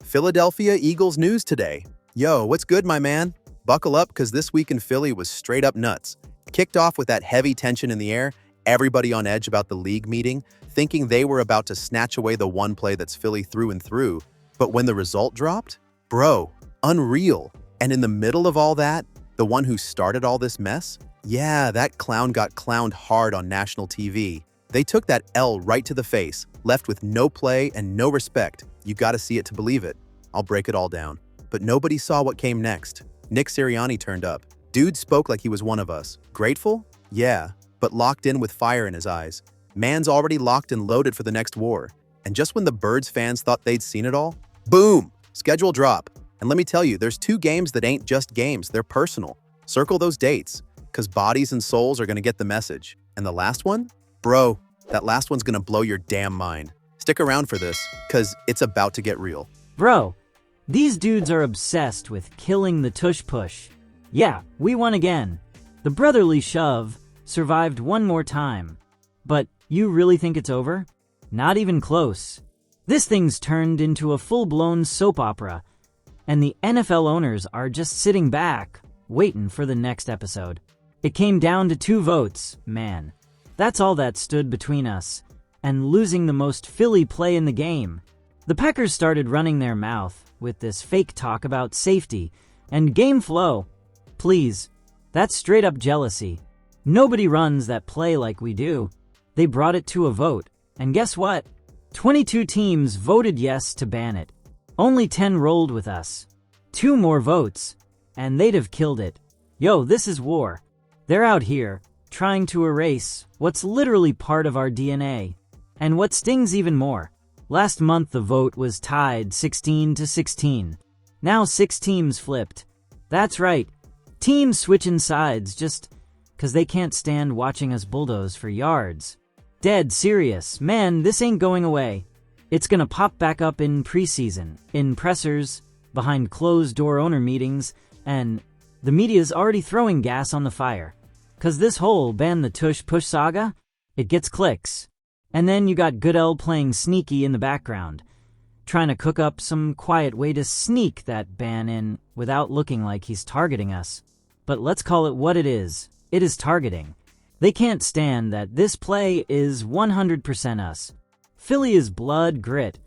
Philadelphia Eagles news today. Yo, what's good, my man? Buckle up, because this week in Philly was straight up nuts. Kicked off with that heavy tension in the air, everybody on edge about the league meeting, thinking they were about to snatch away the one play that's Philly through and through. But when the result dropped, bro, unreal. And in the middle of all that, the one who started all this mess? Yeah, that clown got clowned hard on national TV. They took that L right to the face, left with no play and no respect. You gotta see it to believe it. I'll break it all down. But nobody saw what came next. Nick Sirianni turned up. Dude spoke like he was one of us. Grateful? Yeah, but locked in with fire in his eyes. Man's already locked and loaded for the next war. And just when the Birds fans thought they'd seen it all, boom! Schedule drop. And let me tell you, there's two games that ain't just games, they're personal. Circle those dates, because bodies and souls are gonna get the message. And the last one? Bro, that last one's gonna blow your damn mind. Stick around for this, because it's about to get real. Bro, these dudes are obsessed with killing the tush push. Yeah, we won again. The brotherly shove survived one more time. But you really think it's over? Not even close. This thing's turned into a full-blown soap opera, and the NFL owners are just sitting back, waiting for the next episode. It came down to 2 votes, man. That's all that stood between us and losing the most Philly play in the game. The Packers started running their mouth with this fake talk about safety and game flow. Please, that's straight up jealousy. Nobody runs that play like we do. They brought it to a vote, and guess what? 22 teams voted yes to ban it. Only 10 rolled with us. 2 more votes, and they'd have killed it. Yo, this is war. They're out here, trying to erase what's literally part of our DNA. And what stings even more, last month the vote was tied 16-16. Now 6 teams flipped. That's right, teams switching sides just 'cause they can't stand watching us bulldoze for yards. Dead serious, man, this ain't going away. It's gonna pop back up in preseason, in pressers, behind closed-door owner meetings, and the media's already throwing gas on the fire. 'Cause this whole ban the tush push saga, it gets clicks. And then you got Goodell playing sneaky in the background, trying to cook up some quiet way to sneak that ban in without looking like he's targeting us. But let's call it what it is. It is targeting. They can't stand that this play is 100% us. Philly is blood, grit.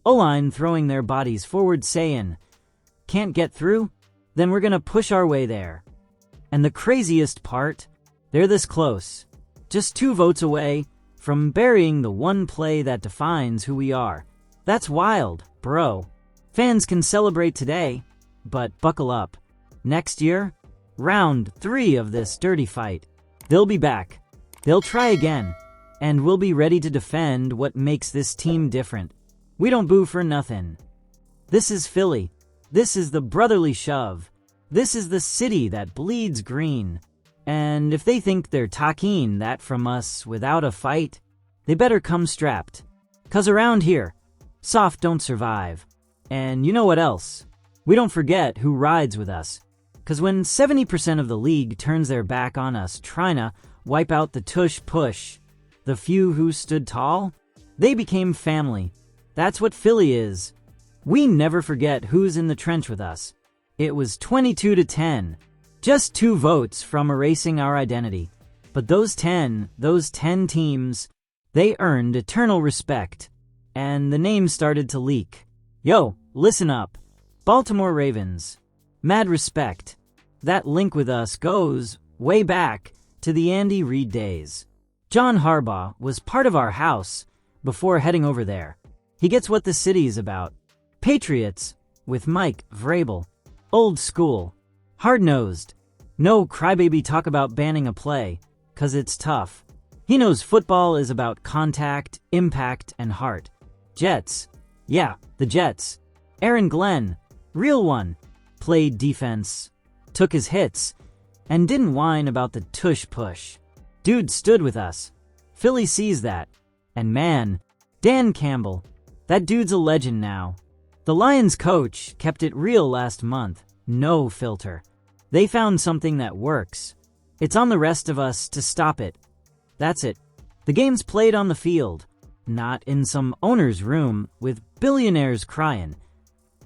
O-line throwing their bodies forward saying, can't get through? Then we're gonna push our way there. And the craziest part, they're this close. Just 2 votes away from burying the one play that defines who we are. That's wild, bro. Fans can celebrate today, but buckle up. Next year, round 3 of this dirty fight. They'll be back. They'll try again. And we'll be ready to defend what makes this team different. We don't boo for nothing. This is Philly. This is the brotherly shove. This is the city that bleeds green. And if they think they're taking that from us without a fight, they better come strapped. 'Cause around here, soft don't survive. And you know what else? We don't forget who rides with us. 'Cause when 70% of the league turns their back on us trying to wipe out the tush push, the few who stood tall, they became family. That's what Philly is. We never forget who's in the trench with us. It was 22-10. Just 2 votes from erasing our identity. But those 10 teams, they earned eternal respect. And the names started to leak. Yo, listen up. Baltimore Ravens. Mad respect. That link with us goes way back to the Andy Reid days. John Harbaugh was part of our house before heading over there. He gets what the city's about. Patriots with Mike Vrabel. Old school. Hard-nosed. No crybaby talk about banning a play, 'cause it's tough. He knows football is about contact, impact, and heart. Jets. Yeah, the Jets. Aaron Glenn. Real one. Played defense. Took his hits. And didn't whine about the tush push. Dude stood with us. Philly sees that. And man, Dan Campbell. That dude's a legend now. The Lions coach kept it real last month. No filter. They found something that works. It's on the rest of us to stop it. That's it. The game's played on the field, not in some owner's room with billionaires crying.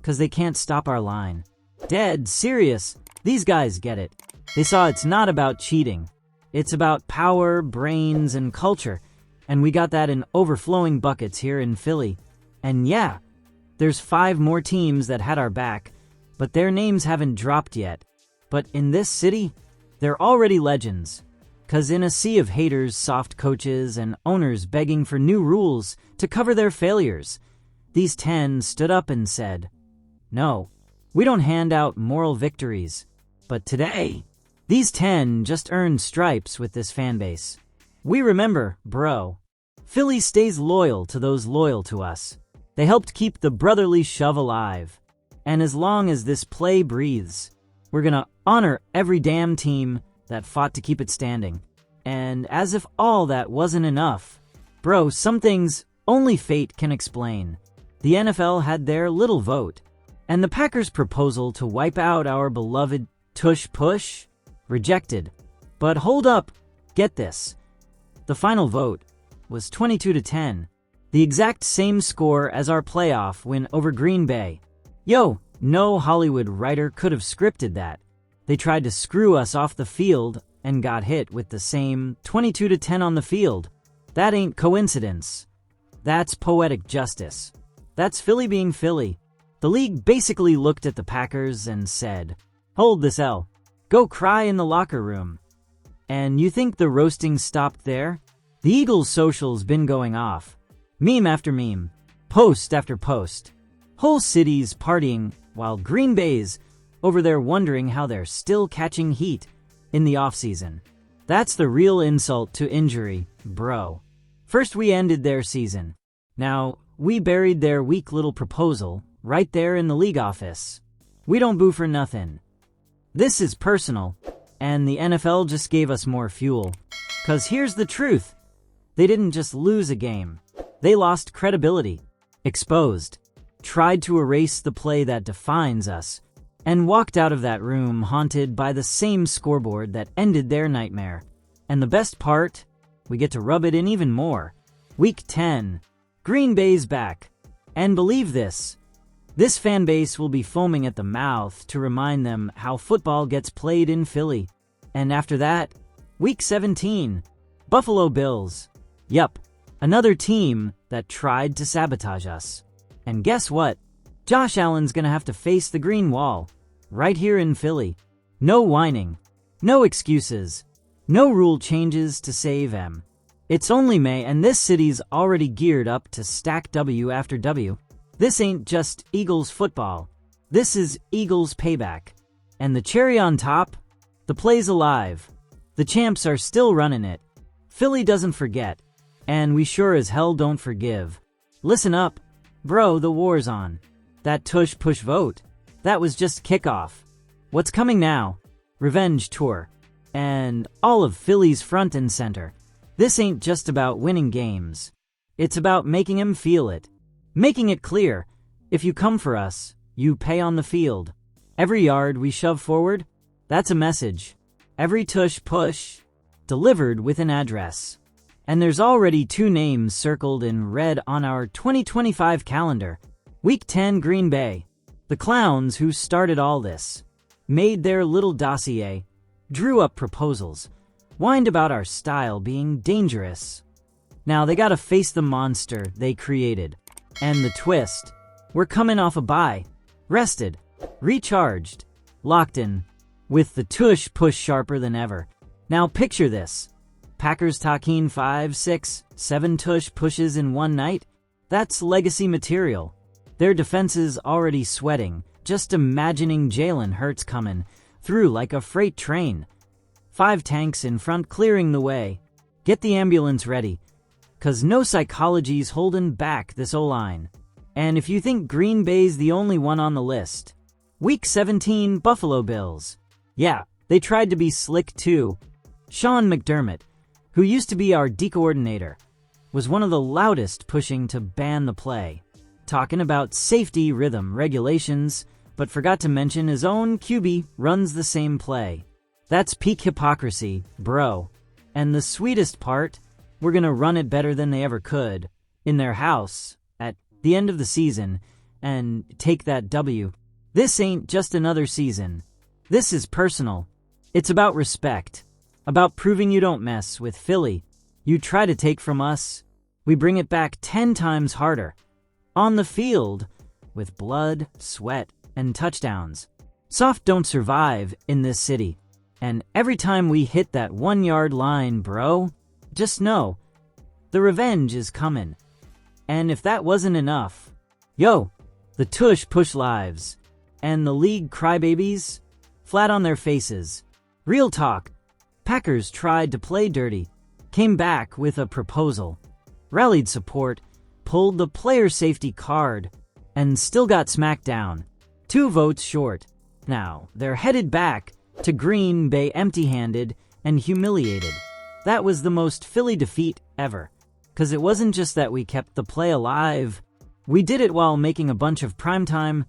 'cause they can't stop our line. Dead serious. These guys get it. They saw it's not about cheating. It's about power, brains, and culture. And we got that in overflowing buckets here in Philly. And yeah, there's 5 more teams that had our back, but their names haven't dropped yet. But in this city, they're already legends. 'Cause in a sea of haters, soft coaches, and owners begging for new rules to cover their failures, these 10 stood up and said, "No, we don't hand out moral victories." But today, these 10 just earned stripes with this fanbase. We remember, bro. Philly stays loyal to those loyal to us. They helped keep the brotherly shove alive. And as long as this play breathes, we're gonna honor every damn team that fought to keep it standing. And as if all that wasn't enough, bro, some things only fate can explain. The NFL had their little vote, and the Packers' proposal to wipe out our beloved tush push rejected. But hold up, get this. The final vote was 22-10, the exact same score as our playoff win over Green Bay. Yo, no Hollywood writer could have scripted that. They tried to screw us off the field and got hit with the same 22-10 on the field. That ain't coincidence. That's poetic justice. That's Philly being Philly. The league basically looked at the Packers and said, "Hold this L. Go cry in the locker room." And you think the roasting stopped there? The Eagles' social's been going off. Meme after meme. Post after post. Whole cities partying while Green Bay's over there wondering how they're still catching heat in the offseason. That's the real insult to injury, bro. First we ended their season. Now we buried their weak little proposal right there in the league office. We don't boo for nothing. This is personal, and the NFL just gave us more fuel. 'Cause here's the truth. They didn't just lose a game. They lost credibility, exposed, tried to erase the play that defines us, and walked out of that room haunted by the same scoreboard that ended their nightmare. And the best part, we get to rub it in even more. Week 10, Green Bay's back. And believe this fan base will be foaming at the mouth to remind them how football gets played in Philly. And after that, Week 17, Buffalo Bills. Yup, another team that tried to sabotage us. And guess what? Josh Allen's gonna have to face the green wall, right here in Philly. No whining, no excuses, no rule changes to save him. It's only May and this city's already geared up to stack W after W. This ain't just Eagles football. This is Eagles payback. And the cherry on top, the play's alive. The champs are still running it. Philly doesn't forget. And we sure as hell don't forgive. Listen up, bro, the war's on. That tush push vote, that was just kickoff. What's coming now? Revenge tour. And all of Philly's front and center. This ain't just about winning games. It's about making him feel it. Making it clear, if you come for us, you pay on the field. Every yard we shove forward, that's a message. Every tush push, delivered with an address. And there's already 2 names circled in red on our 2025 calendar. Week 10 Green Bay. The clowns who started all this. Made their little dossier. Drew up proposals. Whined about our style being dangerous. Now they gotta face the monster they created. And the twist. We're coming off a bye. Rested. Recharged. Locked in. With the tush push sharper than ever. Now picture this. Packers talking 5, 6, 7 tush pushes in one night? That's legacy material. Their defense's already sweating, just imagining Jalen Hurts coming through like a freight train. 5 tanks in front clearing the way. Get the ambulance ready, 'cause no psychology's holding back this O-line. And if you think Green Bay's the only one on the list, Week 17 Buffalo Bills. Yeah, they tried to be slick too. Sean McDermott, who used to be our D coordinator, was one of the loudest pushing to ban the play, talking about safety rhythm regulations, but forgot to mention his own QB runs the same play. That's peak hypocrisy, bro. And the sweetest part, we're gonna run it better than they ever could, in their house, at the end of the season, and take that W. This ain't just another season. This is personal. It's about respect. About proving you don't mess with Philly. You try to take from us, we bring it back 10 times harder. On the field, with blood, sweat, and touchdowns. Soft don't survive in this city. And every time we hit that 1-yard line, bro, just know, the revenge is coming. And if that wasn't enough, yo, the tush push lives, and the league crybabies, flat on their faces. Real talk, Packers tried to play dirty, came back with a proposal, rallied support, pulled the player safety card, and still got smacked down. 2 votes short. Now, they're headed back to Green Bay empty-handed and humiliated. That was the most Philly defeat ever. 'Cause it wasn't just that we kept the play alive. We did it while making a bunch of primetime,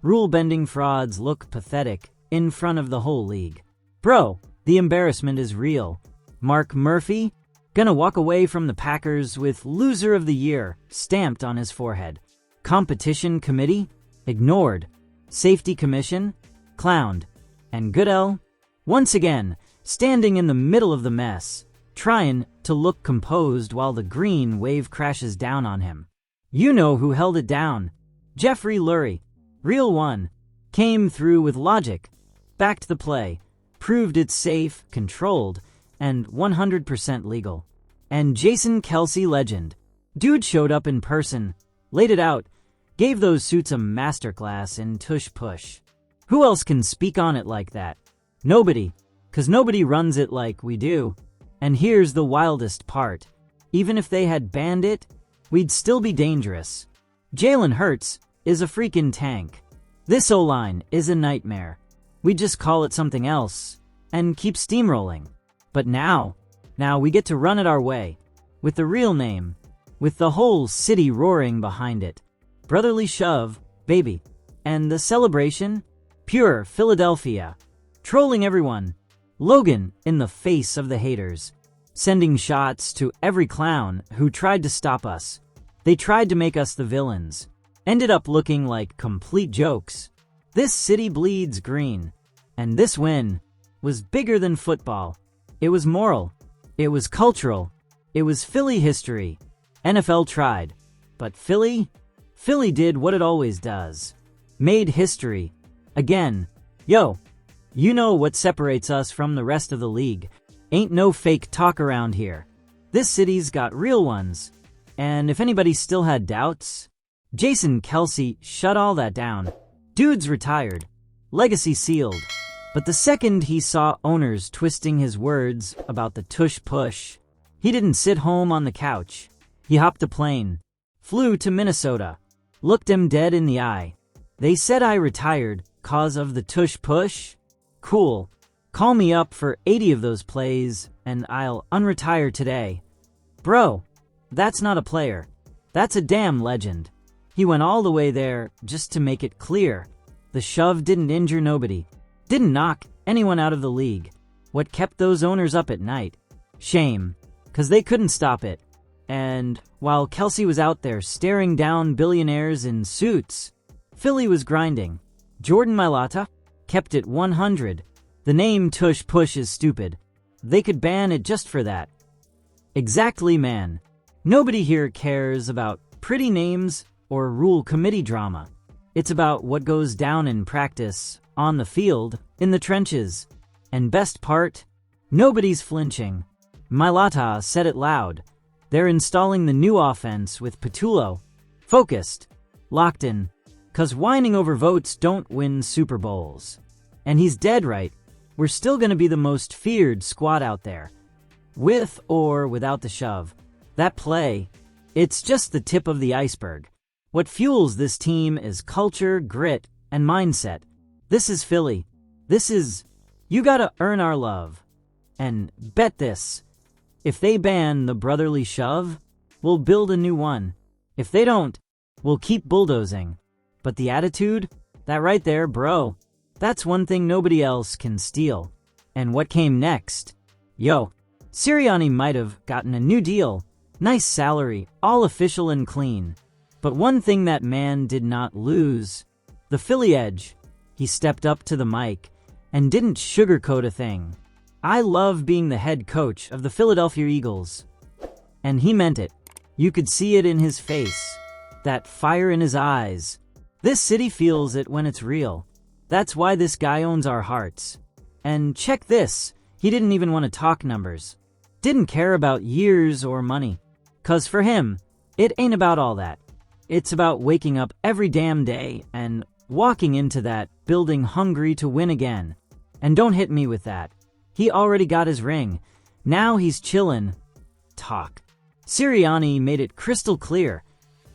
rule-bending frauds look pathetic in front of the whole league. Bro, the embarrassment is real. Mark Murphy, gonna walk away from the Packers with Loser of the Year stamped on his forehead. Competition committee? Ignored. Safety commission? Clowned. And Goodell? Once again, standing in the middle of the mess, trying to look composed while the green wave crashes down on him. You know who held it down. Jeffrey Lurie, real one, came through with logic, backed the play, proved it's safe, controlled, and 100% legal. And Jason Kelce legend. Dude showed up in person, laid it out, gave those suits a masterclass in tush push. Who else can speak on it like that? Nobody, 'cause nobody runs it like we do. And here's the wildest part. Even if they had banned it, we'd still be dangerous. Jalen Hurts is a freaking tank. This O-line is a nightmare. We just call it something else and keep steamrolling. But now we get to run it our way, with the real name, with the whole city roaring behind it. Brotherly shove, baby. And the celebration? Pure Philadelphia. Trolling everyone. Logan in the face of the haters. Sending shots to every clown who tried to stop us. They tried to make us the villains. Ended up looking like complete jokes. This city bleeds green. And this win was bigger than football. It was moral. It was cultural. It was Philly history. NFL tried. But Philly did what it always does. Made history. Again. Yo, you know what separates us from the rest of the league. Ain't no fake talk around here. This city's got real ones. And if anybody still had doubts, Jason Kelce shut all that down. Dude's retired. Legacy sealed. But the second he saw owners twisting his words about the tush push, he didn't sit home on the couch. He hopped a plane, flew to Minnesota, looked him dead in the eye. They said I retired 'cause of the tush push? Cool. Call me up for 80 of those plays and I'll unretire today. Bro, that's not a player. That's a damn legend. He went all the way there just to make it clear. The shove didn't injure nobody. Didn't knock anyone out of the league. What kept those owners up at night? Shame, 'cause they couldn't stop it. And while Kelce was out there staring down billionaires in suits, Philly was grinding. Jordan Mailata kept it 100. The name tush push is stupid. They could ban it just for that. Exactly, man. Nobody here cares about pretty names or rule committee drama. It's about what goes down in practice, on the field, in the trenches. And best part, nobody's flinching. Mailata said it loud. They're installing the new offense with Patullo. Focused. Locked in. 'Cause whining over votes don't win Super Bowls. And he's dead right. We're still gonna be the most feared squad out there. With or without the shove. That play, it's just the tip of the iceberg. What fuels this team is culture, grit, and mindset. This is Philly. This is, you gotta earn our love. And bet this, if they ban the brotherly shove, we'll build a new one. If they don't, we'll keep bulldozing. But the attitude, that right there, bro, that's one thing nobody else can steal. And what came next? Yo, Sirianni might have gotten a new deal. Nice salary, all official and clean. But one thing that man did not lose, the Philly edge. He stepped up to the mic and didn't sugarcoat a thing. I love being the head coach of the Philadelphia Eagles. And he meant it. You could see it in his face. That fire in his eyes. This city feels it when it's real. That's why this guy owns our hearts. And check this. He didn't even want to talk numbers. Didn't care about years or money. 'Cause for him, it ain't about all that. It's about waking up every damn day and walking into that building hungry to win again. And don't hit me with that. He already got his ring. Now he's chillin'. Talk. Sirianni made it crystal clear.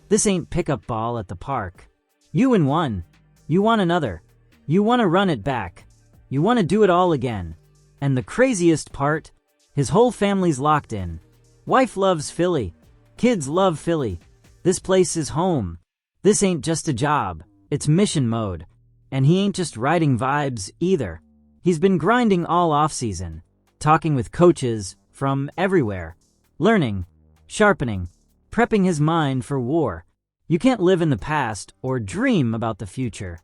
This ain't pickup ball at the park. You win one. You want another. You want to run it back. You want to do it all again. And the craziest part, his whole family's locked in. Wife loves Philly. Kids love Philly. This place is home. This ain't just a job. It's mission mode. And he ain't just riding vibes either. He's been grinding all offseason, talking with coaches from everywhere, learning, sharpening, prepping his mind for war. You can't live in the past or dream about the future.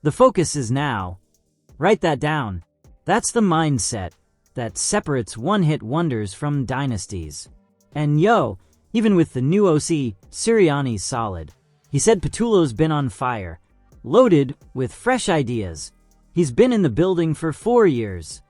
The focus is now. Write that down. That's the mindset that separates one-hit wonders from dynasties. And yo, even with the new OC, Sirianni's solid. He said Patullo's been on fire, loaded with fresh ideas. He's been in the building for 4 years,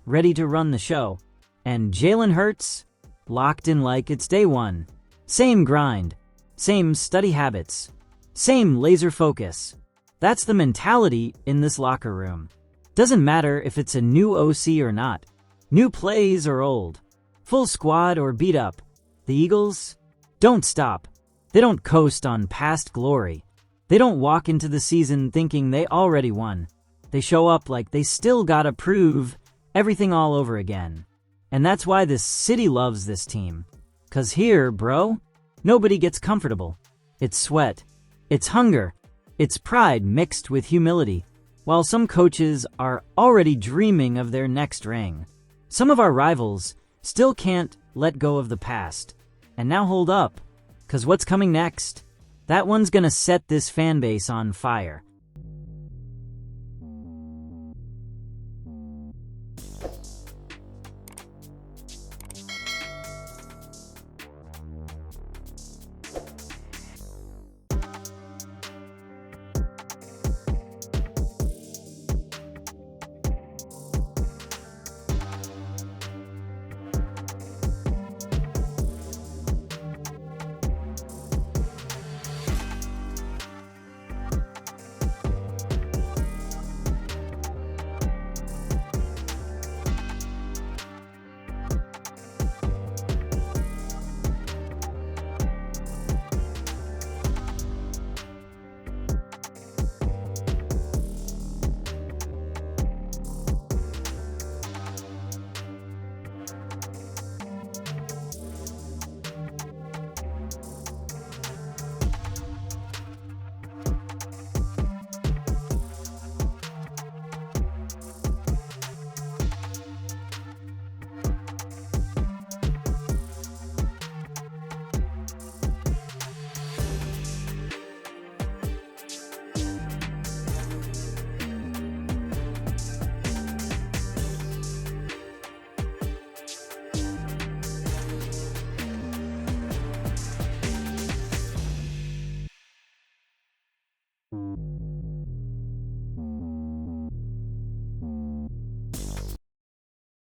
ready to run the show. And Jalen Hurts, locked in like it's day one. Same grind, same study habits, same laser focus. That's the mentality in this locker room. Doesn't matter if it's a new OC or not, new plays or old, full squad or beat up. The Eagles don't stop. They don't coast on past glory. They don't walk into the season thinking they already won. They show up like they still gotta prove everything all over again. And that's why this city loves this team. 'Cause here, bro, nobody gets comfortable. It's sweat. It's hunger. It's pride mixed with humility. While some coaches are already dreaming of their next ring, some of our rivals still can't let go of the past. And now hold up, 'cause what's coming next? That one's gonna set this fan base on fire.